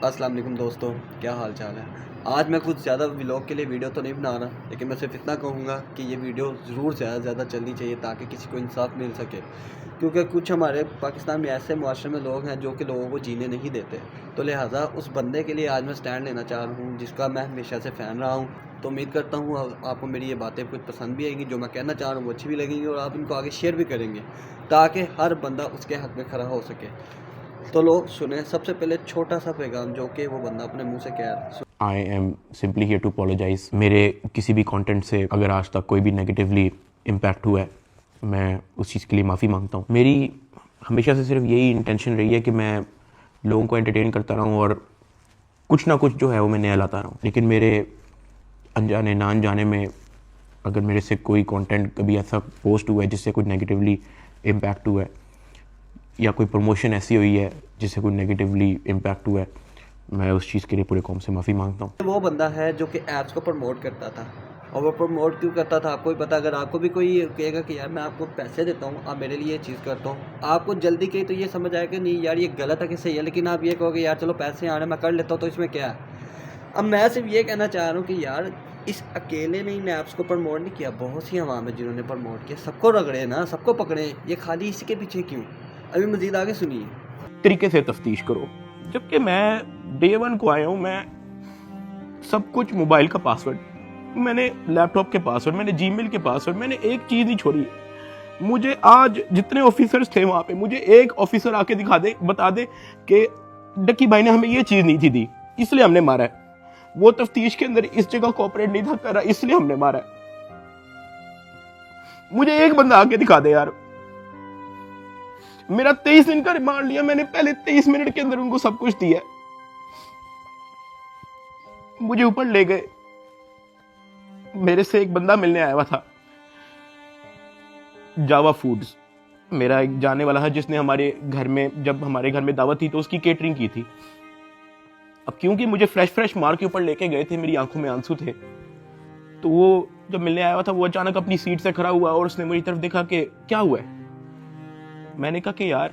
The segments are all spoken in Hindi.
अस्सलाम वालेकुम दोस्तों, क्या हाल चाल है। आज मैं कुछ ज़्यादा व्लॉग के लिए वीडियो तो नहीं बना रहा, लेकिन मैं सिर्फ इतना कहूँगा कि ये वीडियो ज़रूर ज़्यादा से ज़्यादा चलनी चाहिए ताकि किसी को इंसाफ मिल सके। क्योंकि कुछ हमारे पाकिस्तान में ऐसे मुआशरे में लोग हैं जो कि लोगों को जीने नहीं देते। तो लिहाजा उस बंदे के लिए आज मैं स्टैंड लेना चाह रहा हूँ जिसका मैं हमेशा से फ़ैन रहा हूँ। तो उम्मीद करता हूँ आपको मेरी ये बातें कुछ पसंद भी आएंगी, जो मैं कहना चाह रहा हूँ वो अच्छी भी लगेंगी और आप इनको आगे शेयर भी करेंगे ताकि हर बंदा उसके हक़ में खड़ा हो सके। तो लोग सुने सबसे पहले छोटा सा पैगाम जो कि वो बंदा अपने मुंह से कह रहा है। I am simply here to apologise. मेरे किसी भी कंटेंट से अगर आज तक कोई भी नेगेटिवली इम्पैक्ट हुआ है, मैं उस चीज़ के लिए माफ़ी मांगता हूँ। मेरी हमेशा से सिर्फ यही इंटेंशन रही है कि मैं लोगों को एंटरटेन करता रहूँ और कुछ ना कुछ जो है वो मैं नया लाता रहूँ। लेकिन मेरे अनजाने ना अनजाने में अगर मेरे से कोई कंटेंट कभी ऐसा पोस्ट हुआ है जिससे कुछ नेगेटिवली इम्पैक्ट हुआ है, या कोई प्रमोशन ऐसी हुई है जिससे कोई नेगेटिवली इम्पैक्ट हुआ है, मैं उस चीज़ के लिए पूरे कौम से माफ़ी मांगता हूँ। वो बंदा है जो कि ऐप्स को प्रमोट करता था, और वो प्रमोट क्यों करता था आपको भी पता। अगर आपको भी कोई कहेगा कि यार मैं आपको पैसे देता हूँ, आप मेरे लिए ये चीज़ करता हूँ, आपको जल्दी कही तो ये समझ आएगा नहीं यार ये गलत है कि सही है, लेकिन आप ये कहोगे यार चलो पैसे आ रहे हैं मैं कर लेता हूँ तो इसमें क्या है। अब मैं सिर्फ ये कहना चाह रहा हूँ कि यार इस अकेले ने इन ऐप्स को प्रमोट नहीं किया, बहुत सी आवाम है जिन्होंने प्रमोट किया। सबको रगड़े ना, सबको पकड़े, ये खाली इसी के पीछे क्यों। अभी मज़ीद आगे सुनिए। तरीके से तफ्तीश करो। जबकि मैं डे वन को आया हूँ, मैं सब कुछ मोबाइल का पासवर्ड, मैंने लैपटॉप के पासवर्ड, मैंने जीमेल के पासवर्ड, मैंने एक चीज़ नहीं छोड़ी। मुझे आज जितने ऑफिसर्स थे वहाँ पे, मुझे एक ऑफिसर आके दिखा दे, बता दे कि डक्की भाई ने हमें ये चीज़ नहीं थी दी इसलिए हमने मारा है, वो तफ्तीश के अंदर इस जगह कोऑपरेट नहीं था कर रहा इसलिए हमने मारा है। मुझे एक बंदा आके दिखा दे यार। मेरा 23 दिन का रिमांड लिया, मैंने पहले 23 मिनट के अंदर उनको सब कुछ दिया। मुझे ऊपर ले गए, मेरे से एक बंदा मिलने आया हुआ था जावा फूड्स, मेरा एक जाने वाला है जिसने हमारे घर में, जब हमारे घर में दावत थी तो उसकी केटरिंग की थी। अब क्योंकि मुझे फ्रेश मार के ऊपर लेके गए थे, मेरी आंखों में आंसू थे, तो वो जब मिलने आया हुआ था वो अचानक अपनी सीट से खड़ा हुआ और उसने मेरी तरफ देखा कि क्या हुआ है। मैंने कहा कि यार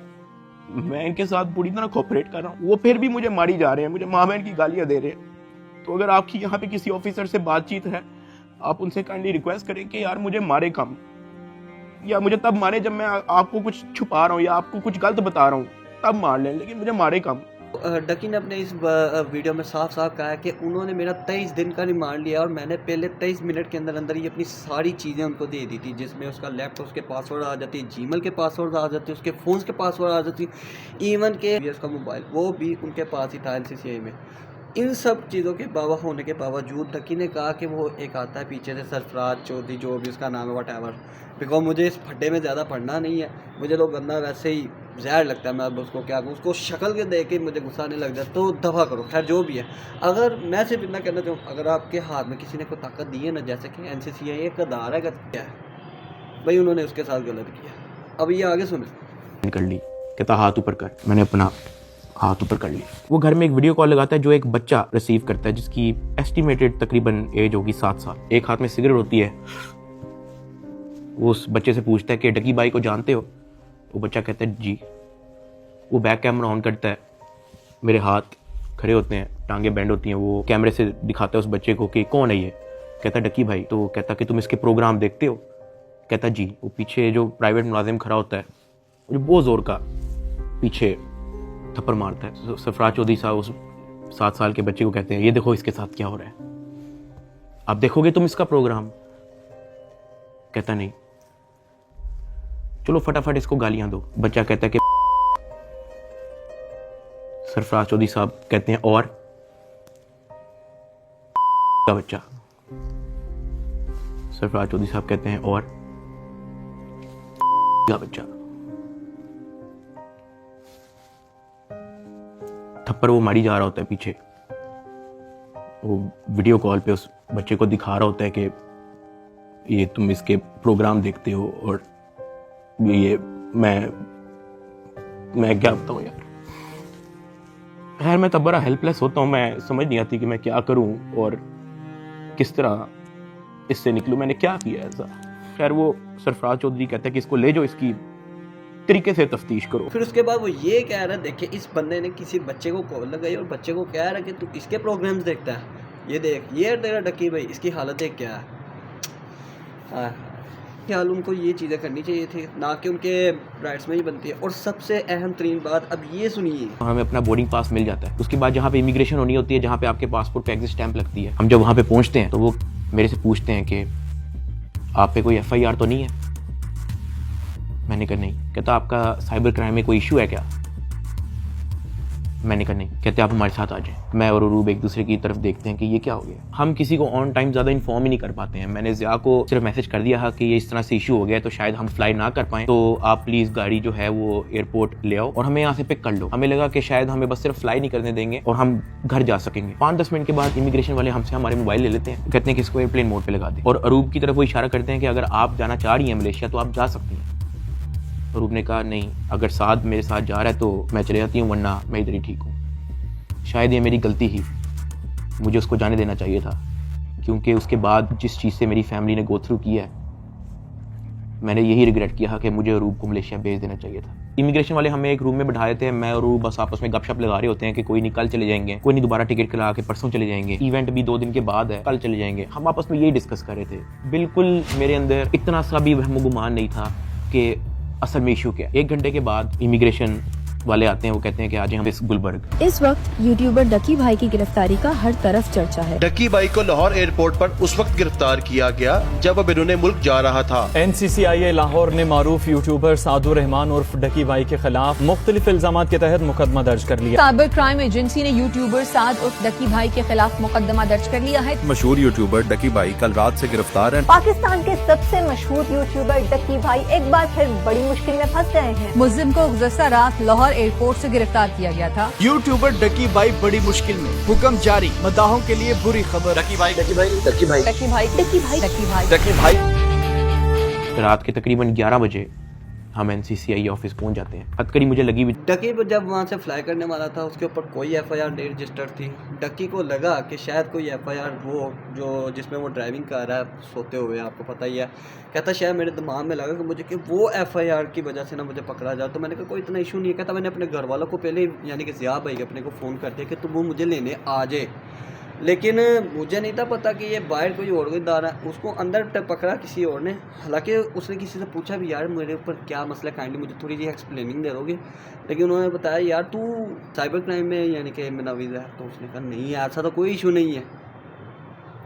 मैं इनके साथ पूरी तरह कोऑपरेट कर रहा हूँ, वो फिर भी मुझे मारी जा रहे हैं, मुझे माँ बहन की गालियां दे रहे हैं। तो अगर आपकी यहाँ पे किसी ऑफिसर से बातचीत है, आप उनसे काइंडली रिक्वेस्ट करें कि यार मुझे मारे कम, या मुझे तब मारे जब मैं आपको कुछ छुपा रहा हूँ या आपको कुछ गलत बता रहा हूँ, तब मार लें, लेकिन मुझे मारे कम। डकी ने अपने इस वीडियो में साफ साफ कहा है कि उन्होंने मेरा 23 दिन का रिमांड लिया और मैंने पहले 23 मिनट के अंदर अंदर ही अपनी सारी चीज़ें उनको दे दी थी, जिसमें उसका लैपटॉप के पासवर्ड आ जाती, जीमेल के पासवर्ड आ जाते, उसके फ़ोन के पासवर्ड आ जाती, इवन के उसका मोबाइल वो भी उनके पास ही था NCCI में। इन सब चीज़ों के बाबा होने के बावजूद डकी ने कहा कि वो एक आता है पीछे से सरफराज चौधरी, जो भी उसका नाम है वट एवर, बिकॉज मुझे इस फड्डे में ज़्यादा पढ़ना नहीं है, मुझे लोग बंदा वैसे ही जहर लगता है। मैं अब उसको क्या कहूँ, उसको शक्ल के देख के मुझे गुस्सा नहीं लग जाता, तो दफ़ा करो। खैर जो भी है, अगर मैं सिर्फ इतना कहना चाहूँ, अगर आपके हाथ में किसी ने कोई ताकत दी है ना, जैसे कि NCCI एक अदारा है, क्या है भाई उन्होंने उसके साथ गलत किया। अब ये आगे सुने। कर ली, कहता हाथ ऊपर कर, मैंने अपना हाथ ऊपर कर ली। वो घर में एक वीडियो कॉल लगाता है जो एक बच्चा रिसीव करता है जिसकी एस्टिमेटेड तकरीबन एज होगी 7 साल। एक हाथ में सिगरेट होती है। वो उस बच्चे से पूछता है कि डकी भाई को जानते हो? वो बच्चा कहता है जी। वो बैक कैमरा ऑन करता है, मेरे हाथ खड़े होते हैं, टांगे बैंड होती हैं, वो कैमरे से दिखाता है उस बच्चे को कि कौन है ये। कहता है डकी भाई। तो कहता कि तुम इसके प्रोग्राम देखते हो? कहता जी। वो पीछे जो प्राइवेट मुलाजिम खड़ा होता है, जो बहुत जोर का पीछे थप्पड़ मारता है। सरफराज चौधरी साहब उस 7 साल के बच्चे को कहते हैं ये देखो इसके साथ क्या हो रहा है, आप देखोगे तुम इसका प्रोग्राम? कहता नहीं। चलो फटाफट इसको गालियां दो। बच्चा कहता है कि सरफराज चौधरी साहब कहते हैं और का बच्चा। सरफराज चौधरी साहब कहते हैं और का बच्चा। थप्पड़ वो मारी जा रहा होता है पीछे। वो वीडियो कॉल पे उस बच्चे को दिखा रहा होता है कि ये तुम इसके प्रोग्राम देखते हो, और ये मैं क्या बताऊं यार। खैर मैं तब बड़ा हेल्पलेस होता हूँ, मैं समझ नहीं आती कि मैं क्या करूं और किस तरह इससे निकलूं, मैंने क्या किया ऐसा। खैर वो सरफराज चौधरी कहता है कि इसको ले जाओ, इसकी तरीके से तफ्तीश करो। फिर उसके बाद वो ये कह रहा है, देखिए इस बंदे ने किसी बच्चे को कॉल लगाई और बच्चे को कह रहा है कि तू इसके प्रोग्राम्स देखता है, ये देख ये तेरा डक्की भाई, इसकी हालत देख क्या है। हाँ, ख्याल उनको ये चीज़ें करनी चाहिए थी, ना कि उनके राइट्स में ही बनती है। और सबसे अहम तरीन बात अब ये सुनिए, हमें अपना बोर्डिंग पास मिल जाता है, उसके बाद जहाँ पे इमिग्रेशन होनी होती है, जहाँ पे आपके पासपोर्ट पे एग्जिट स्टैंप लगती है, हम जब वहाँ पे पहुँचते हैं तो वो मेरे से पूछते हैं कि आप पे कोई FIR तो नहीं है। मैंने कहा नहीं। कहता आपका साइबर क्राइम में कोई इशू है क्या? मैंने कहा नहीं। कहते आप हमारे साथ आ जाएं। मैं और अरूब एक दूसरे की तरफ देखते हैं कि ये क्या हो गया। हम किसी को ऑन टाइम ज़्यादा इन्फॉर्म ही नहीं कर पाते हैं। मैंने ज़िया को सिर्फ मैसेज कर दिया है कि ये इस तरह से इशू हो गया है, तो शायद हम फ्लाई ना कर पाएँ, तो आप प्लीज़ गाड़ी जो है वो एयरपोर्ट ले आओ और हमें यहाँ से पिक कर लो। हमें लगा कि शायद हमें बस सिर्फ फ्लाई नहीं करने देंगे और हम घर जा सकेंगे। 5-10 मिनट के बाद इमिग्रेशन वाले हमसे हमारे मोबाइल ले लेते हैं, कहते हैं कि इसको एयरप्लेन मोड पर लगा दें, और अरूब की तरफ वो इशारा करते हैं कि अगर आप जाना चाह रही हैं मलेशिया तो आप जा सकती हैं। अरूब ने कहा नहीं, अगर साथ मेरे साथ जा रहा है तो मैं चले जाती हूँ, वरना मैं इधर ही ठीक हूँ। शायद ये मेरी गलती ही, मुझे उसको जाने देना चाहिए था, क्योंकि उसके बाद जिस चीज़ से मेरी फैमिली ने गो थ्रू किया है, मैंने यही रिग्रेट किया कि मुझे अरूब को मलेशिया भेज देना चाहिए था। इमिग्रेशन वाले हमें एक रूम में बैठाए थे, मैं और अरूब बस आपस में गपशप लगा रहे होते हैं कि कोई नहीं कल चले जाएंगे, कोई नहीं दोबारा टिकट करा के परसों चले जाएंगे, इवेंट भी 2 दिन के बाद है, कल चले जाएंगे। हम आपस में यही डिस्कस कर रहे थे। बिल्कुल मेरे अंदर इतना सा भी वहम गुमान नहीं था कि असल में इशू क्या। 1 घंटे के बाद इमिग्रेशन वाले आते हैं, वो कहते हैं कि आज हम इस गुलबर्ग। इस वक्त यूट्यूबर डकी भाई की गिरफ्तारी का हर तरफ चर्चा है। डकी भाई को लाहौर एयरपोर्ट पर उस वक्त गिरफ्तार किया गया जब अब इन्होंने मुल्क जा रहा था। NCCIA लाहौर ने मारूफ यूट्यूबर सादुर रहमान उर्फ डकी भाई के खिलाफ मुख्तलिफ इल्जाम के तहत मुकदमा दर्ज कर लिया। साइबर क्राइम एजेंसी ने यूट्यूबर साद उर्फ डकी भाई के खिलाफ मुकदमा दर्ज कर लिया है। मशहूर यूट्यूबर डकी भाई कल रात से गिरफ्तार है। पाकिस्तान के सबसे मशहूर यूट्यूबर डकी भाई एक बार फिर बड़ी मुश्किल में फंस गए हैं। मुल्जिम को गुज़श्ता रात लाहौर एयरपोर्ट से गिरफ्तार किया गया था। यूट्यूबर डकी भाई बड़ी मुश्किल में, हुक्म जारी, मदाहों के लिए बुरी खबर। डकी भाई डकी भाई डकी भाई डकी भाई डकी भाई डकी भाई डकी भाई। रात के तकरीबन 11 बजे हम NCCIA ऑफिस पहुंच जाते हैं। हथकड़ी मुझे लगी भी। डक्की पर जब वहाँ से फ्लाई करने वाला था, उसके ऊपर कोई FIR नहीं रजिस्टर्ड थी। डक्की को लगा कि शायद कोई FIR वो जो जिसमें वो ड्राइविंग कर रहा है सोते हुए, आपको पता ही है। कहता शायद मेरे दिमाग में लगा कि मुझे कि वो FIR की वजह से ना मुझे पकड़ा जाए। तो मैंने कहा कोई इतना इशू नहीं है। कहता मैंने अपने घर वालों को पहले यानी कि ज़िया भाई अपने को फ़ोन कर दिया कि तुम वो मुझे लेने आ जाए, लेकिन मुझे नहीं था पता कि ये बाहर कोई और कोई दार है। उसको अंदर पकड़ा किसी और ने। हालांकि उसने किसी से पूछा भी यार मेरे ऊपर क्या मसला, काइंडली मुझे थोड़ी सी एक्सप्लेनिंग दे दोगे, लेकिन उन्होंने बताया यार तू साइबर क्राइम में यानी कि मुलव्विस है। तो उसने कहा नहीं ऐसा तो कोई इशू नहीं है।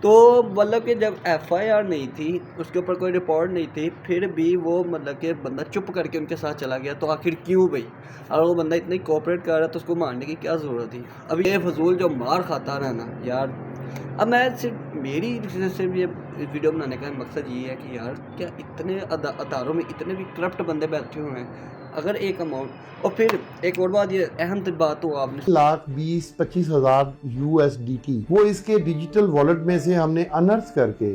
तो मतलब कि जब FIR नहीं थी, उसके ऊपर कोई रिपोर्ट नहीं थी, फिर भी वो मतलब कि बंदा चुप करके उनके साथ चला गया। तो आखिर क्यों भाई? और वो बंदा इतना ही कोऑपरेट कर रहा था, तो उसको मारने की क्या ज़रूरत थी? अब ये फजूल जो मार खाता रहा ना यार। अब मैं सिर्फ मेरी सिर्फ ये वीडियो बनाने का मकसद ये है कि यार क्या इतने अदारों में इतने भी करप्ट बंदे बैठे हुए हैं। अगर एक अमाउंट, और फिर एक और बात, ये अहम बात हो, आपने 1,20,25,000 USDT वो इसके डिजिटल वॉलेट में से हमने अनर्थ करके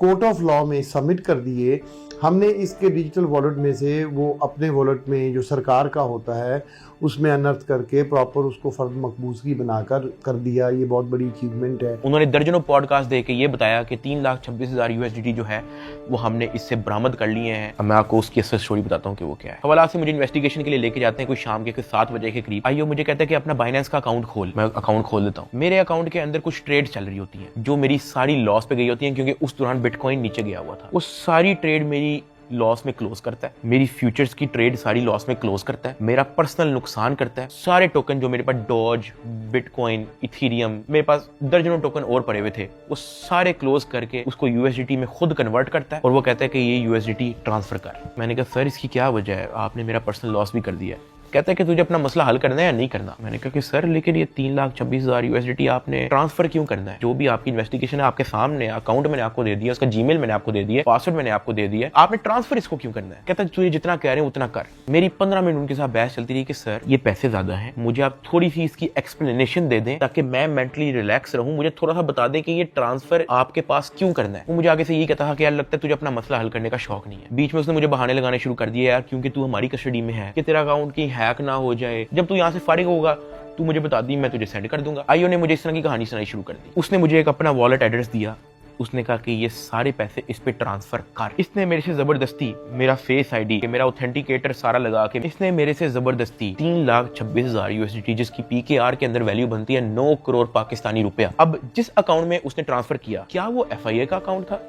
कोर्ट ऑफ लॉ में सबमिट कर दिए। हमने इसके डिजिटल वॉलेट में से वो अपने वॉलेट में जो सरकार का होता है उसमें अनर्थ करके प्रॉपर उसको फर्द मकबूजगी बनाकर कर दिया। ये बहुत बड़ी अचीवमेंट है। उन्होंने दर्जनों पॉडकास्ट दे के ये बताया कि 3,26,000 USDT जो है वो हमने इससे बरामद कर लिए हैं। अब मैं आपको उसकी असल स्टोरी बताता हूँ कि वो क्या है। हवाला से मुझे इन्वेस्टिगेशन के लिए लेके जाते हैं, कोई शाम के 7 बजे के करीब। आइयो मुझे कहता है कि अपना बाइनेंस का अकाउंट खोल। मैं अकाउंट खोल देता हूँ। मेरे अकाउंट के अंदर कुछ ट्रेड चल रही होती है जो मेरी सारी लॉस पे गई होती है, क्योंकि उस दौरान बिटकॉइन नीचे गया हुआ था। वो सारी ट्रेड मेरी लॉस में क्लोज करता है। मेरी फ्यूचर्स की ट्रेड सारी लॉस में क्लोज करता है। मेरा पर्सनल नुकसान करता है। सारे टोकन जो मेरे पास डॉज, बिटकॉइन, इथीरियम, मेरे पास दर्जनों टोकन और पड़े हुए थे, वो सारे क्लोज करके उसको USDT में खुद कन्वर्ट करता है और वो कहता है कि ये USDT ट्रांसफर कर। मैंने कहा सर इसकी क्या वजह है, आपने मेरा पर्सनल लॉस भी कर दिया है। कहता है कि तुझे अपना मसला हल करना है या नहीं करना। मैंने कहा कि सर लेकिन ये 3,26,000 USDT आपने ट्रांसफर क्यों करना है? जो भी आपकी इन्वेस्टिगेशन है आपके सामने, अकाउंट मैंने आपको दे दिया, उसका जीमेल मैंने आपको दे दिया, पासवर्ड मैंने आपको दे दिया, आपने ट्रांसफर इसको क्यों करना है? कहता है तुझे जितना कह रहे हैं उतना कर। मेरी 15 मिनट उनके साथ बहस चलती रही कि सर ये पैसे ज्यादा हैं, मुझे आप थोड़ी सी इसकी एक्सप्लेनेशन दे दें ताकि मैं मेंटली रिलैक्स रहूं, मुझे थोड़ा सा बता दें कि ये ट्रांसफर आपके पास क्यों करना है। वो मुझे आगे से ये कहता था कि यार लगता है तुझे अपना मसला हल करने का शौक नहीं है। बीच में उसने मुझे बहाने लगाने शुरू कर दिए, यार क्योंकि तू हमारी कस्टडी में है, कि तेरा अकाउंट की हैक ना हो जाए, जब तू यहाँ से फारिग होगा तू मुझे बता दी, मैं तुझे सेंड कर दूंगा। आइयो ने मुझे इस तरह की कहानी सुनाई शुरू कर दी। उसने मुझे एक अपना वॉलेट एड्रेस दिया उसने कहा कि ये सारे पैसे इस पे ट्रांसफर कर। इसने मेरे से जबरदस्ती मेरा फेस आईडी, मेरा ऑथेंटिकेटर सारा लगा के इसने मेरे से जबरदस्ती 3,26,000 USDT, जिसकी PKR के अंदर वैल्यू बनती है 9 करोड़ पाकिस्तानी रुपया। अब जिस अकाउंट में उसने ट्रांसफर किया, क्या वो FIA का अकाउंट था?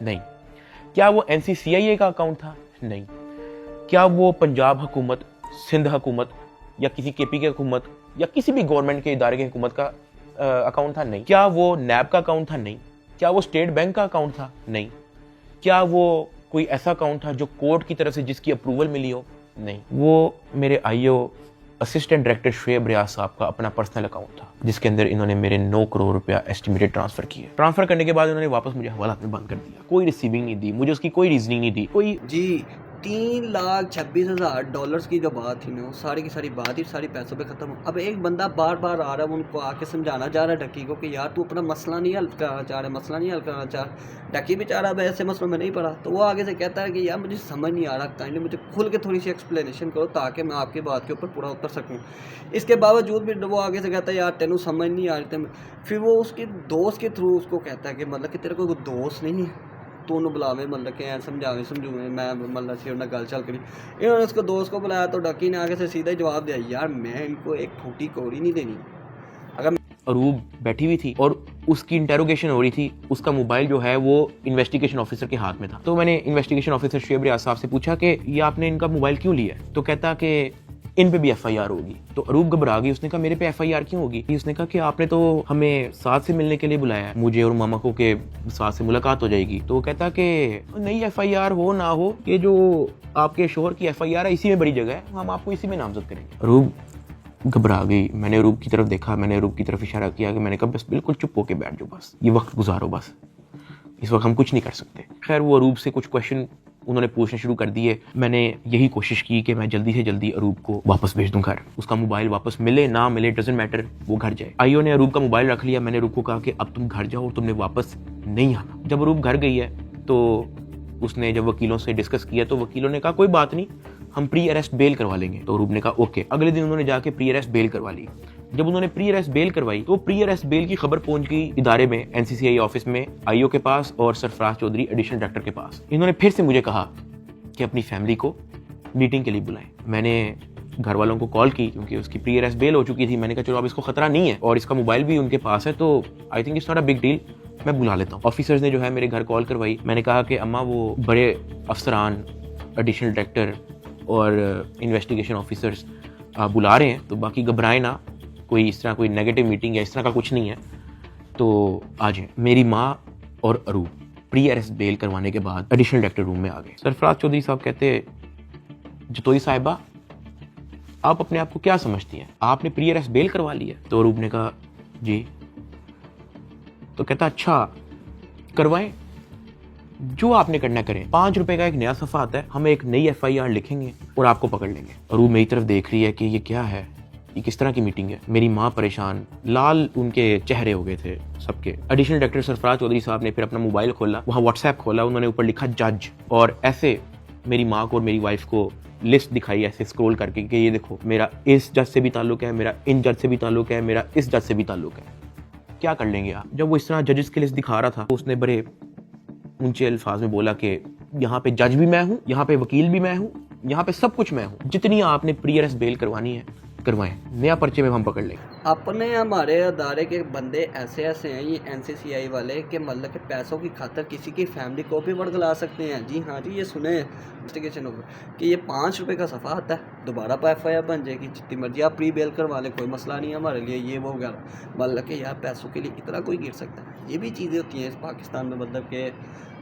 नहीं। क्या वो NCCIA का अकाउंट था? नहीं। क्या वो पंजाब हुकूमत, सिंध हुकूमत या किसी KP की हुकूमत या किसी भी गवर्नमेंट के इदारे की हुकूमत का अकाउंट था? नहीं। क्या वो NAB का अकाउंट था? नहीं। क्या वो स्टेट बैंक का अकाउंट था? नहीं। क्या वो कोई ऐसा अकाउंट था जो कोर्ट की तरफ से जिसकी अप्रूवल मिली हो? नहीं। वो मेरे IO असिस्टेंट डायरेक्टर शुएब रियाज साहब का अपना पर्सनल अकाउंट था, जिसके अंदर इन्होंने मेरे 9 करोड़ रुपया एस्टिमेटेड ट्रांसफर किए। ट्रांसफर करने के बाद उन्होंने वापस मुझे हवालात में बंद कर दिया। कोई रिसीविंग नहीं दी, मुझे उसकी कोई रीजनिंग नहीं दी। कोई जी 3,26,000 डॉलर्स की जो बात थी ना, वो सारी की सारी बात ही सारी पैसों पे ख़त्म। अब एक बंदा बार बार आ रहा है, उनको आके समझाना चाह रहा है डक्की को कि यार तू अपना मसला नहीं हल कराना चाह रहा, मसला नहीं हल कराना चाह। डक्की भी चाह रहा है ऐसे मसलों में नहीं पड़ा, तो वो आगे से कहता है कि यार मुझे समझ नहीं आ रहा, काइंडली मुझे खुल के थोड़ी सी एक्सप्लेनेशन करो ताकि मैं आपकी बात के ऊपर पूरा उतर सकूँ। इसके बावजूद भी वो आगे से कहता है यार तेनू समझ नहीं आ रही। फिर वो उसके दोस्त के थ्रू उसको कहता है कि मतलब कि तेरे को कोई दोस्त नहीं है, तू उन्होंने बुलावे मतलब कि समझावे समझूवे, मैं मतलब से उन्हें गल चल करी। इन्होंने उसको दोस्त को बुलाया तो डकी ने आगे से सीधा ही जवाब दिया, यार मैं इनको एक फूटी कौड़ी नहीं देनी। अगर अरूब बैठी हुई थी और उसकी इंटेरोगेशन हो रही थी, उसका मोबाइल जो है वो इन्वेस्टिगेशन ऑफिसर के हाथ में था। तो मैंने इन्वेस्टिगेशन ऑफिसर शुएब रियाज साहब से पूछा कि ये आपने इनका मोबाइल क्यों लिया? तो कहता कि इन पे भी FIR होगी। तो अरूब घबरा गई, उसने कहा मेरे पे FIR क्यों होगी? उसने कहा कि आपने तो हमें साथ से मिलने के लिए बुलाया है, मुझे और मामा को के साथ से मुलाकात हो जाएगी। तो वो कहता कि नहीं, FIR हो ना हो, ये जो आपके शोहर की FIR है इसी में बड़ी जगह है, हम आपको इसी में नामजद करेंगे। अरूब घबरा गई। मैंने अरूब की तरफ देखा, मैंने अरूब की तरफ इशारा किया कि मैंने कहा बस बिल्कुल चुप होके बैठ जाओ, बस ये वक्त गुजारो, बस इस वक्त हम कुछ नहीं कर सकते। खैर वो अरूब से कुछ क्वेश्चन उन्होंने पूछने शुरू कर दिए। मैंने यही कोशिश की कि मैं जल्दी से जल्दी अरूब को वापस भेज दूं घर। उसका मोबाइल वापस मिले ना मिले डजंट मैटर, वो घर जाए। IO ने अरूब का मोबाइल रख लिया। मैंने अरूब को कहा कि अब तुम घर जाओ और तुमने वापस नहीं आना। जब अरूब घर गई है तो उसने जब वकीलों से डिस्कस किया तो वकीलों ने कहा कोई बात नहीं, हम प्री अरेस्ट बेल करवा लेंगे। तो अरूब ने कहा ओके। अगले दिन उन्होंने जाके प्री अरेस्ट बेल करवा ली। जब उन्होंने प्री अरेस्ट बेल करवाई तो प्री अरेस्ट बेल की खबर पहुंच गई इदारे में, NCCI ऑफिस में, IO के पास और सरफराज चौधरी एडिशनल डायरेक्टर के पास। इन्होंने फिर से मुझे कहा कि अपनी फैमिली को मीटिंग के लिए बुलाएं। मैंने घर वालों को कॉल की क्योंकि उसकी प्री अरेस्ट बेल हो चुकी थी। मैंने कहा चलो अब इसको खतरा नहीं है और इसका मोबाइल भी उनके पास है, तो I think it's not a big deal, मैं बुला लेता हूँ। ऑफिसर्स ने जो है मेरे घर कॉल करवाई। मैंने कहा कि अम्मा वो बड़े अफसरान, एडिशनल डायरेक्टर और इन्वेस्टिगेशन ऑफिसर्स बुला रहे हैं, तो बाकी घबराएं ना, कोई इस तरह कोई नेगेटिव मीटिंग या इस तरह का कुछ नहीं है, तो आ जाए। मेरी माँ और अरूब प्री अरेस्ट बेल करवाने के बाद एडिशनल डायरेक्टर रूम में आ गए। सरफराज चौधरी साहब कहते, जतोई साहिबा आप अपने आप को क्या समझती हैं, आपने प्री अरेस्ट बेल करवा ली है? तो अरूब ने कहा जी। तो कहता अच्छा करवाएं, जो आपने करना करें। 5 रुपए का एक नया सफा आता है, हम एक नई FIR लिखेंगे और आपको पकड़ लेंगे। अरूब मेरी तरफ देख रही है कि ये क्या है, ये किस तरह की मीटिंग है। मेरी माँ परेशान, लाल उनके चेहरे हो गए थे सबके। एडिशनल डायरेक्टर सरफराज चौधरी साहब ने फिर अपना मोबाइल खोला, वहाँ WhatsApp खोला, उन्होंने ऊपर लिखा जज, और ऐसे मेरी माँ को और मेरी वाइफ को लिस्ट दिखाई ऐसे स्क्रॉल करके कि ये देखो मेरा इस जज से भी ताल्लुक है, मेरा इन जज से भी ताल्लुक है, मेरा इस जज से भी ताल्लुक है, क्या कर लेंगे आप? जब वो इस तरह जजेस की लिस्ट दिखा रहा था तो उसने बड़े ऊंचे अल्फाज में बोला कि यहाँ पे जज भी मैं हूँ, यहाँ पे वकील भी मैं हूँ, यहाँ पे सब कुछ मैं हूँ, जितनी आपने प्री अरेस्ट बेल करवानी है करवाएं, नया पर्चे में हम पकड़ लेंगे। अपने हमारे अदारे के बंदे ऐसे ऐसे हैं ये NCCI वाले कि मतलब के पैसों की खातर किसी की फैमिली को भी वर्गला सकते हैं। जी हाँ जी, ये सुने इन्वेस्टिगेशन होगा कि ये 5 रुपए का सफ़ा आता है, दोबारा FIR बन जाएगी, जितनी मर्जी आप प्री बेल करवा लें, कोई मसला नहीं है हमारे लिए, ये वो वगैरह। मतलब कि यार पैसों के लिए इतना कोई गिर सकता है, ये भी चीज़ें होती हैं इस पाकिस्तान में। मतलब कि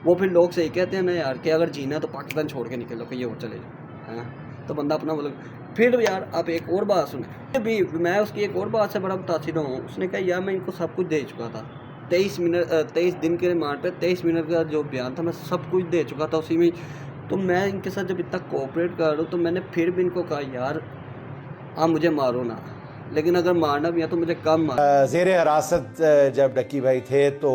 वो फिर लोग सही कहते हैं ना यार कि अगर जीना है तो पाकिस्तान छोड़ के निकलो कि ये और चले जाओ, हाँ तो बंदा अपना मतलब। फिर यार आप एक और बात सुने, भी मैं उसकी एक और बात से बड़ा मुतासिर हूँ। उसने कहा यार मैं इनको सब कुछ दे चुका था, 23 दिन के रिमांड पे 23 मिनट का जो बयान था मैं सब कुछ दे चुका था उसी में। तो मैं इनके साथ जब इतना कोऑपरेट कर रहा हूँ तो मैंने फिर भी इनको कहा यार आप मुझे मारो ना, लेकिन अगर मारना भी है तो मुझे कम मारो। ज़ेरे हिरासत जब डक्की भाई थे तो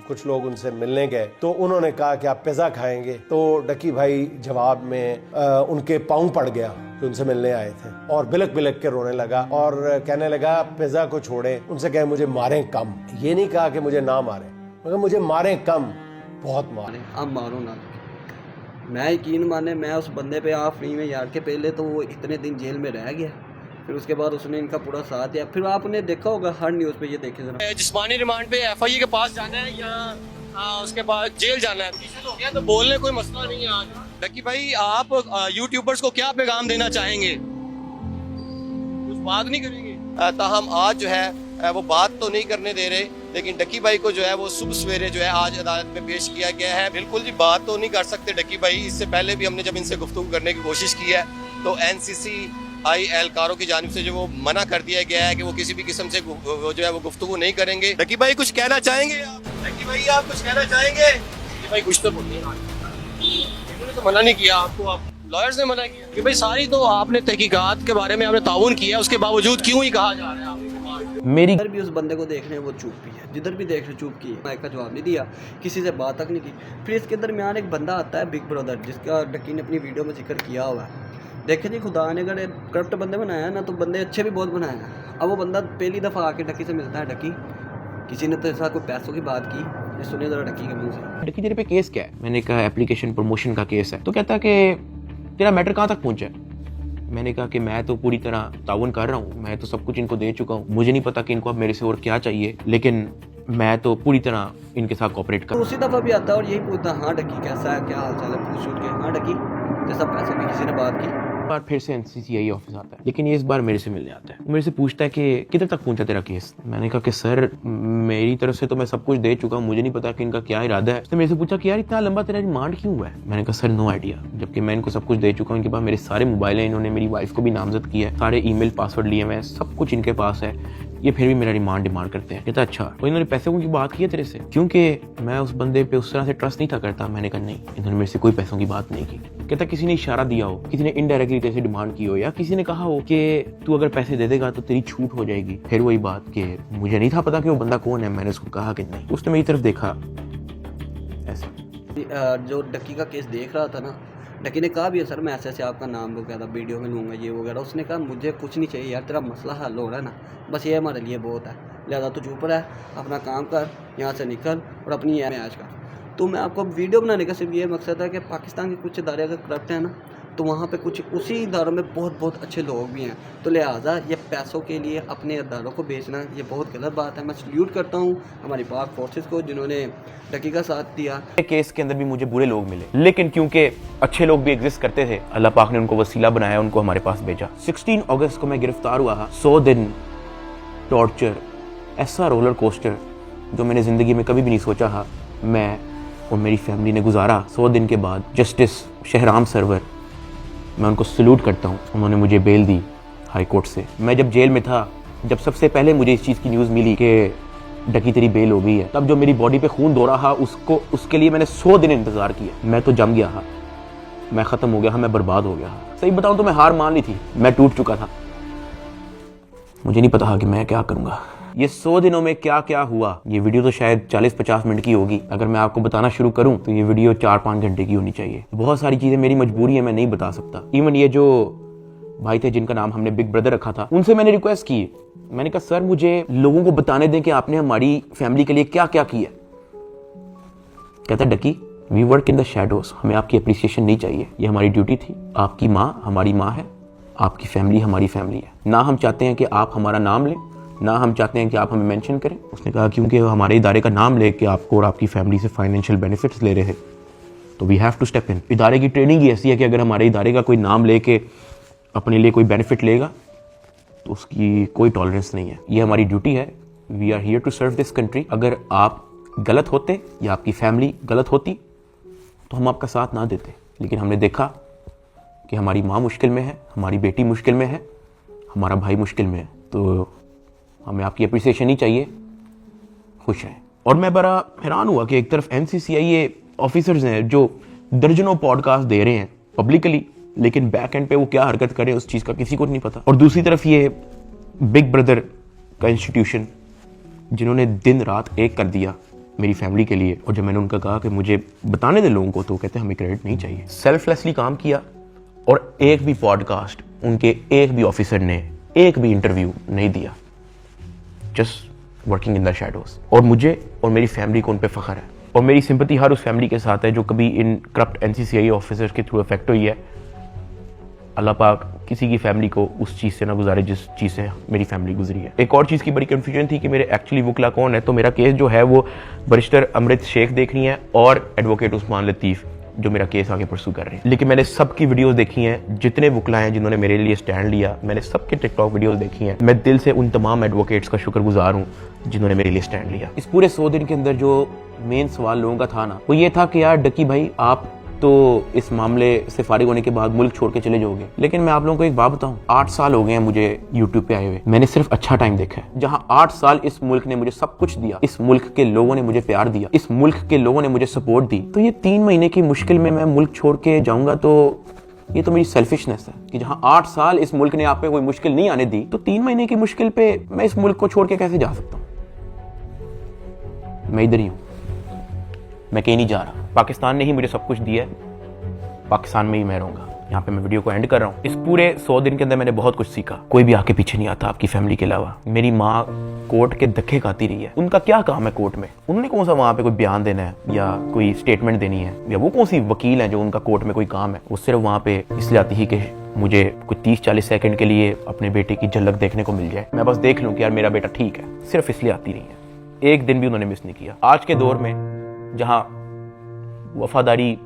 कुछ लोग उनसे मिलने गए तो उन्होंने कहा कि आप पिज़्ज़ा खाएंगे, तो डक्की भाई जवाब में उनके पाँव पड़ गया जो उनसे मिलने आए थे और बिलक बिलक के रोने लगा और कहने लगा पिज़्ज़ा को छोड़े, उनसे कहे मुझे मारें कम। ये नहीं कहा कि मुझे ना मारें, मगर मुझे मारे कम, बहुत मारे। आप मारो ना, मैं यकीन माने मैं उस बंदे पे आप फ्री में यार के पहले तो वो इतने दिन जेल में रह गया, फिर उसके बाद उसने इनका पूरा साथ दिया। फिर आपने देखा होगा हर न्यूज़ पे, ये देखे जरा, जिस्मानी रिमांड पे एफआईए के पास जाना है या उसके बाद जेल जाना है, हो गया तो बोलने कोई मसला नहीं है। आज डकी भाई आप यूट्यूबर्स को क्या पैगाम देना चाहेंगे? कुछ बात नहीं करेंगे? ताहम आज जो है वो बात तो नहीं करने दे रहे, लेकिन डकी भाई को जो है वो सुबह सवेरे जो है आज अदालत में पेश किया गया है। बिल्कुल जी बात तो नहीं कर सकते डकी भाई। इससे पहले भी हमने जब इनसे गुफ्तगू करने की कोशिश की है तो NCCI एहलकारों की जानिब से जो वो मना कर दिया गया है कि वो किसी भी किस्म से वो जो है वो गुफ्तगू नहीं करेंगे। डकी भाई कुछ कहना चाहेंगे आप? डकी भाई आप कुछ कहना चाहेंगे? डकी भाई कुछ तो बोलिए। इन्होंने तो मना नहीं किया आपको, आप लॉयर्स ने मना किया कि भाई सारी तो आपने तहकीकात के बारे में आपने ताउन किया, उसके बावजूद क्यों ही कहा जा रहा है आपको? मेरी जिधर भी उस बंदे को देख रहे हैं वो चुप भी है, जिधर भी देख रहे चुप की है, माइक का जवाब नहीं दिया, किसी से बात तक नहीं की। फिर इसके दरमियान एक बंदा आता है बिग ब्रदर, जिसका डकी ने अपनी वीडियो में जिक्र किया हुआ है। देखे जी खुदा ने अगर करप्ट बंदे बनाया ना तो बंदे अच्छे भी बहुत बनाए हैं। अब वो बंदा पहली दफ़ा आके डकी से मिलता है, डकी किसी ने तो ऐसा कोई पैसों की बात की, ये सुनिए ज़रा डकी के मुँह से। डकी तेरे पे केस क्या है? मैंने कहा एप्लीकेशन प्रमोशन का केस है। तो कहता है कि तेरा मैटर कहाँ तक पहुँचा है? मैंने कहा कि मैं तो पूरी तरह ताउन कर रहा हूँ, मैं तो सब कुछ इनको दे चुका हूँ, मुझे नहीं पता कि इनको अब मेरे से और क्या चाहिए, लेकिन मैं तो पूरी तरह इनके साथ कोऑपरेट कर। तो उसी दफ़ा भी आता है और यही पूछता है, हाँ डकी कैसा है, क्या हाल चाल है, पूछ उठ के, हाँ डकी जैसा पैसों की किसी ने बात की। बार फिर से NCCI ऑफिस आता है, लेकिन ये इस बार मेरे से मिलने आता है। मेरे से पूछता है कि किधर तक पहुंचा तेरा केस? मैंने कहा कि सर मेरी तरफ से तो मैं सब कुछ दे चुका हूँ, मुझे नहीं पता कि इनका क्या इरादा है। उसने मेरे से पूछा कि यार इतना लंबा तेरा रिमांड क्यों हुआ है? मैंने कहा सर नो आइडिया, जबकि मैं इनको सब कुछ दे चुका हूँ। इनके पास मेरे सारे मोबाइल हैं, इन्होंने मेरी वाइफ को भी नामजद किया है, सारे ईमेल पासवर्ड लिए हुए, सब कुछ इनके पास है, ये फिर भी मेरा रिमांड डिमांड करते हैं। कहता अच्छा तो इन्होंने पैसों की बात की है तेरे से? क्योंकि मैं उस बंदे पे उस तरह से ट्रस्ट नहीं था करता। मैंने कहा नहीं, इन्होंने मेरे से कोई पैसों की बात नहीं की। कहता किसी ने इशारा दिया हो, किसी ने इनडायरेक्टली तेरे से डिमांड की हो, या किसी ने कहा हो कि तू अगर पैसे दे देगा तो तेरी छूट हो जाएगी। फिर वही बात कि मुझे नहीं था पता कि वो बंदा कौन है। मैंने उसको कहा कि नहीं। उसने मेरी तरफ देखा ऐसे। जो डकी का केस देख रहा था ना, डकी ने कहा भी है सर मैं ऐसे आपका नाम वगैरह वीडियो में लूँगा ये वगैरह। उसने कहा मुझे कुछ नहीं चाहिए यार, तेरा मसला हल हो रहा है ना, बस ये हमारे लिए बहुत है, लिहाजा तो चुप रहा है, अपना काम कर, यहाँ से निकल और अपनी मैच कर। तो मैं आपको वीडियो बनाने का सिर्फ ये मकसद है कि पाकिस्तान के कुछ इदारे अगर करप्ट हैं ना तो वहाँ पे कुछ उसी इदारों में बहुत बहुत अच्छे लोग भी हैं, तो लिहाजा ये पैसों के लिए अपने इदारों को बेचना ये बहुत गलत बात है। मैं सल्यूट करता हूँ हमारी पाक फोर्सेस को जिन्होंने डकी का साथ दिया। केस के अंदर भी मुझे बुरे लोग मिले, लेकिन क्योंकि अच्छे लोग भी एग्जिस्ट करते थे, अल्लाह पाक ने उनको वसीला बनाया, उनको हमारे पास भेजा। 16 अगस्त को मैं गिरफ्तार हुआ। 100 दिन टॉर्चर, ऐसा रोलर कोस्टर जो मैंने ज़िंदगी में कभी भी नहीं सोचा था मैं और मेरी फैमिली ने गुजारा। 100 दिन के बाद जस्टिस शहराम सरवर, मैं उनको सल्यूट करता हूँ, उन्होंने मुझे बेल दी हाई कोर्ट से। मैं जब जेल में था, जब सबसे पहले मुझे इस चीज़ की न्यूज़ मिली कि डकी तेरी बेल हो गई है, तब जो मेरी बॉडी पे खून दौड़ा था उसके लिए मैंने 100 दिन इंतज़ार किया। मैं तो जम गया था, मैं ख़त्म हो गया था, मैं बर्बाद हो गया था। सही बताऊँ तो मैं हार मान ली थी, मैं टूट चुका था, मुझे नहीं पता था कि मैं क्या करूँगा। ये 100 दिनों में क्या क्या हुआ, ये वीडियो तो शायद 40-50 मिनट की होगी। अगर मैं आपको बताना शुरू करूं तो ये वीडियो 4-5 घंटे की होनी चाहिए। बहुत सारी चीज़ें मेरी मजबूरी है, मैं नहीं बता सकता। इवन ये जो भाई थे जिनका नाम हमने बिग ब्रदर रखा था, उनसे मैंने रिक्वेस्ट की, मैंने कहा सर मुझे लोगों को बताने दें कि आपने हमारी फैमिली के लिए क्या क्या किया। कहता डकी we work in the shadows, हमें आपकी अप्रिसिएशन नहीं चाहिए, ये हमारी ड्यूटी थी। आपकी माँ हमारी माँ है, आपकी फैमिली हमारी फैमिली है, ना हम चाहते हैं कि आप हमारा नाम लें, ना हम चाहते हैं कि आप हमें मेंशन करें। उसने कहा क्योंकि हमारे इदारे का नाम लेके आपको और आपकी फैमिली से फाइनेंशियल बेनिफिट्स ले रहे हैं तो we have to step in. इदारे की ट्रेनिंग ही ऐसी है कि अगर हमारे इदारे का कोई नाम लेके अपने लिए कोई बेनिफिट लेगा तो उसकी कोई टॉलरेंस नहीं है, ये हमारी ड्यूटी है। We are here to serve this country. अगर आप गलत होते या आपकी फैमिली गलत होती तो हम आपका साथ ना देते, लेकिन हमने देखा कि हमारी माँ मुश्किल में है, हमारी बेटी मुश्किल में है, हमारा भाई मुश्किल में है, तो हमें आपकी अप्रिसिएशन ही चाहिए, खुश रहें। और मैं बड़ा हैरान हुआ कि एक तरफ NCCI ऑफिसर्स हैं जो दर्जनों पॉडकास्ट दे रहे हैं पब्लिकली, लेकिन बैक एंड पे वो क्या हरकत करें उस चीज़ का किसी को नहीं पता। और दूसरी तरफ ये बिग ब्रदर का इंस्टीट्यूशन जिन्होंने दिन रात एक कर दिया मेरी फैमिली के लिए। और जब मैंने उनका कहा कि मुझे बताने दे लोगों को, तो कहते हमें क्रेडिट नहीं चाहिए। सेल्फलेसली काम किया और एक भी पॉडकास्ट उनके एक भी ऑफिसर ने एक भी इंटरव्यू नहीं दिया, just working in the shadows. और मुझे और और मेरी फैमिली को उन पर फ़ख्र है। और मेरी सिंपैथी हर उस फैमिली के साथ है जो कभी इन करप्ट NCCI ऑफिसर्स के थ्रू अफेक्ट हुई है। अल्लाह पाक किसी की फैमिली को उस चीज़ से ना गुजारे जिस चीज़ से मेरी फैमिली गुजरी है। एक और चीज़ की बड़ी कन्फ्यूजन थी कि मेरे एक्चुअली वकला कौन है। तो मेरा केस जो है वो बैरिस्टर अमृत शेख देख रही हैं और एडवोकेट उस्मान लतीफ़ जो मेरा केस आगे परसू कर रहे हैं। लेकिन मैंने सबकी वीडियोस देखी हैं, जितने वकला हैं जिन्होंने मेरे लिए स्टैंड लिया, मैंने सबके टिकटॉक वीडियोस देखी हैं। मैं दिल से उन तमाम एडवोकेट्स का शुक्रगुजार हूँ जिन्होंने मेरे लिए स्टैंड लिया। इस पूरे 100 दिन के अंदर जो मेन सवाल लोगों का था ना, वो ये था कि यार डकी भाई आप तो इस मामले से फारिग होने के बाद मुल्क छोड़ के चले जाओगे। लेकिन मैं आप लोगों को एक बात बताऊं, 8 साल हो गए हैं मुझे यूट्यूब पे आए हुए। मैंने सिर्फ अच्छा टाइम देखा है। जहां 8 साल इस मुल्क ने मुझे सब कुछ दिया, इस मुल्क के लोगों ने मुझे प्यार दिया, इस मुल्क के लोगों ने मुझे सपोर्ट दी, तो ये 3 महीने की मुश्किल में मैं मुल्क छोड़ के जाऊंगा तो ये तो मेरी सेल्फिशनेस है कि जहां 8 साल इस मुल्क ने आप पे कोई मुश्किल नहीं आने दी, तो 3 महीने की मुश्किल पे मैं इस मुल्क को छोड़ के कैसे जा सकता हूं। मैं इधर ही हूं, मैं कहीं नहीं जा रहा। पाकिस्तान ने ही मुझे सब कुछ दिया है, पाकिस्तान में ही मैं रहूंगा। यहाँ पे मैं वीडियो को एंड कर रहा हूँ। इस पूरे 100 दिन के अंदर मैंने बहुत कुछ सीखा। कोई भी आके पीछे नहीं आता आपकी फैमिली के अलावा। मेरी माँ कोर्ट के धक्के खाती रही है। उनका क्या काम है कोर्ट में? उन्होंने कौन सा वहाँ पे कोई बयान देना है या कोई स्टेटमेंट देनी है, या वो कौन सी वकील है जो उनका कोर्ट में कोई काम है? वो सिर्फ वहाँ पे इसलिए आती ही कि मुझे कुछ 30-40 सेकंड के लिए अपने बेटे की झलक देखने को मिल जाए, मैं बस देख लूँ कि यार मेरा बेटा ठीक है। सिर्फ इसलिए आती रही है। एक दिन भी उन्होंने मिस नहीं किया। आज के दौर में जहाँ वफादारी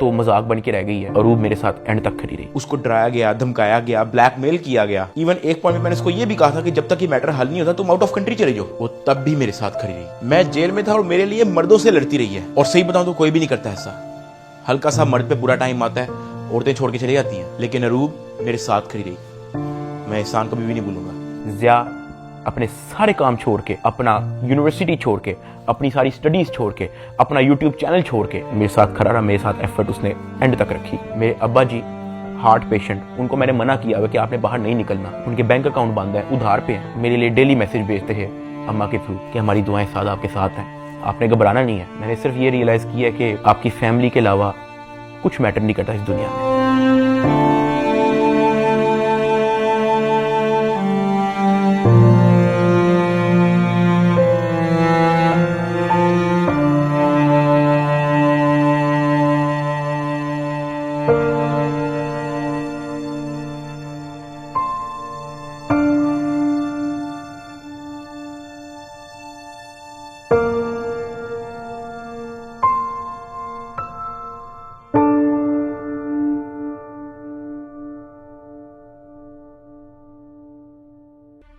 तो मजाक बन के रह गई है, अरूब मेरे साथ एंड तक खड़ी रही। उसको डराया गया, धमकाया गया, ब्लैकमेल किया गया। इवन एक पॉइंट में मैंने उसको ये भी कहा था कि जब तक ये मैटर हल नहीं होता तुम आउट ऑफ कंट्री चले जाओ। वो तब भी मेरे साथ खड़ी रही। मैं जेल में था और मेरे लिए मर्दों से लड़ती रही है। और सही बताऊं तो कोई भी नहीं करता ऐसा। हल्का सा मर्द पे बुरा टाइम आता है, औरतें छोड़ के चली जाती हैं, लेकिन अरूब मेरे साथ खड़ी रही। मैं एहसान कभी भी नहीं भूलूंगा। ज़िया अपने सारे काम छोड़ के, अपना यूनिवर्सिटी छोड़ के, अपनी सारी स्टडीज छोड़ के, अपना यूट्यूब चैनल छोड़ के मेरे साथ खड़ा रहा। मेरे साथ एफर्ट उसने एंड तक रखी। मेरे अब्बा जी हार्ट पेशेंट, उनको मैंने मना किया हुआ कि आपने बाहर नहीं निकलना। उनके बैंक अकाउंट बंद है, उधार पे हैं। मेरे लिए डेली मैसेज भेजते हैं अम्मा के थ्रू कि हमारी दुआएं सदा आपके साथ हैं, आपने घबराना नहीं है। मैंने सिर्फ ये रियलाइज़ किया कि आपकी फैमिली के अलावा कुछ मैटर नहीं करता इस दुनिया में।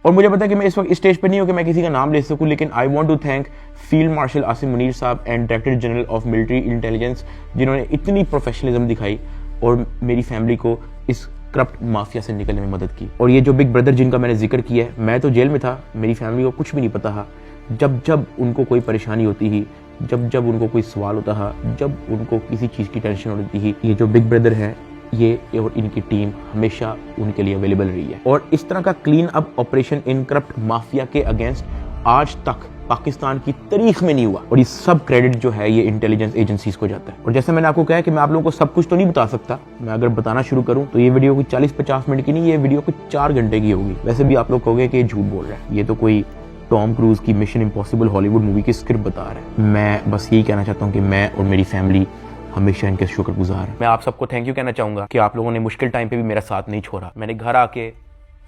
और मुझे पता है कि मैं इस वक्त स्टेज पे नहीं हूँ कि मैं किसी का नाम ले सकूं, लेकिन I want to thank field marshal Asim Munir साहब and director general of military intelligence, जिन्होंने इतनी प्रोफेशनलिज्म दिखाई और मेरी फैमिली को इस करप्ट माफिया से निकलने में मदद की। और ये जो बिग ब्रदर जिनका मैंने जिक्र किया है, मैं तो जेल में था, मेरी फैमिली को कुछ भी नहीं पता था। जब जब उनको कोई परेशानी होती ही, जब जब उनको कोई सवाल होता था, जब उनको किसी चीज़ की टेंशन होती ही, ये जो बिग ब्रदर है ये और इनकी टीम हमेशा उनके लिए अवेलेबल रही है। और इस तरह का clean up operation in corrupt mafia के अगेंस्ट आज तक पाकिस्तान की तारीख में नहीं हुआ। और ये सब क्रेडिट जो है ये इंटेलिजेंस एजेंसीज को जाता है। और जैसे मैंने आपको कहा कि मैं आप लोगों को सब कुछ तो नहीं बता सकता, मैं अगर बताना शुरू करूं तो ये वीडियो कुछ 40-50 मिनट की नहीं, ये वीडियो कुछ 4 घंटे की होगी। वैसे भी आप लोग कहोगे कि झूठ बोल रहा है, ये तो कोई टॉम क्रूज की मिशन इम्पॉसिबल हॉलीवुड मूवी की स्क्रिप्ट बता रहा है। मैं बस यही कहना चाहता हूँ कि मैं और मेरी फैमिली हमेशा इनके शुक्रगुजार है। मैं आप सबको थैंक यू कहना चाहूंगा कि आप लोगों ने मुश्किल टाइम पे भी मेरा साथ नहीं छोड़ा। मैंने घर आके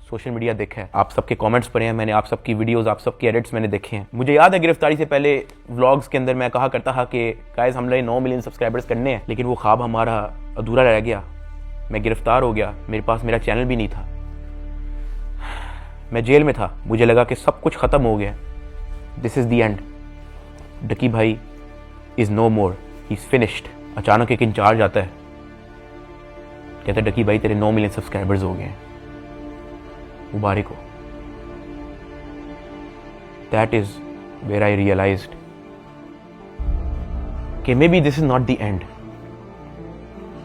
सोशल मीडिया देखा है, आप सबके कमेंट्स पढ़े हैं, मैंने आप सबकी वीडियोस, आप सबके एडिट्स मैंने देखे हैं। मुझे याद है गिरफ्तारी से पहले व्लॉग्स के अंदर मैं कहा करता था कि गाइस हमने 9 मिलियन सब्सक्राइबर्स करने हैं, लेकिन वो ख्वाब हमारा अधूरा रह गया। मैं गिरफ्तार हो गया, मेरे पास मेरा चैनल भी नहीं था, मैं जेल में था, मुझे लगा कि सब कुछ खत्म हो गया, this is the end, Ducky भाई is no more, he is finished. अचानक एक इंचार्ज आता है, कहता है डकी भाई तेरे 9 मिलियन सब्सक्राइबर्स हो गए हैं, मुबारक हो। That is where I realised कि maybe this is not the end,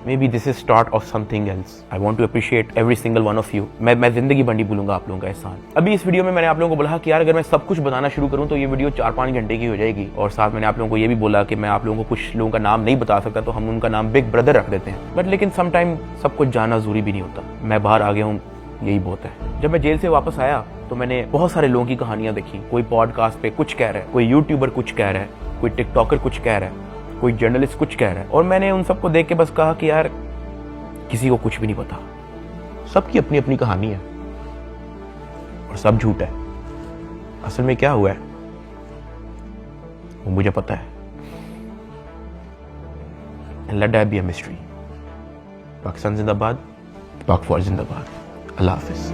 maybe this is start of something else. I want to appreciate every single one of you. मैं जिंदगी भर नहीं भूलूंगा आप लोगों का एहसान। अभी इस वीडियो में मैंने आप लोगों को बोला कि यार अगर मैं सब कुछ बताना शुरू करूं तो ये वीडियो 4-5 घंटे की हो जाएगी। और साथ मैंने आप लोगों को ये भी बोला कि मैं आप लोगों को कुछ लोगों का नाम नहीं बता सकता, तो हम उनका नाम बिग ब्रदर रख देते हैं। बट लेकिन समटाइम सब कुछ जानना जरूरी भी नहीं होता। मैं बाहर आ गया हूँ, यही बहुत है। जब मैं जेल से वापस आया तो मैंने बहुत सारे लोगों की कहानियां देखी। कोई पॉडकास्ट पे कुछ कह रहा है, कोई यूट्यूबर कुछ कह रहा है, कोई टिकटॉकर कुछ कह रहा है, कोई जर्नलिस्ट कुछ कह रहा है, और मैंने उन सबको देख के बस कहा कि यार किसी को कुछ भी नहीं पता, सबकी अपनी अपनी कहानी है और सब झूठ है। असल में क्या हुआ है वो मुझे पता है। Let that be a mystery. Pakistan जिंदाबाद, पाक फौज जिंदाबाद। अल्लाह हाफिज।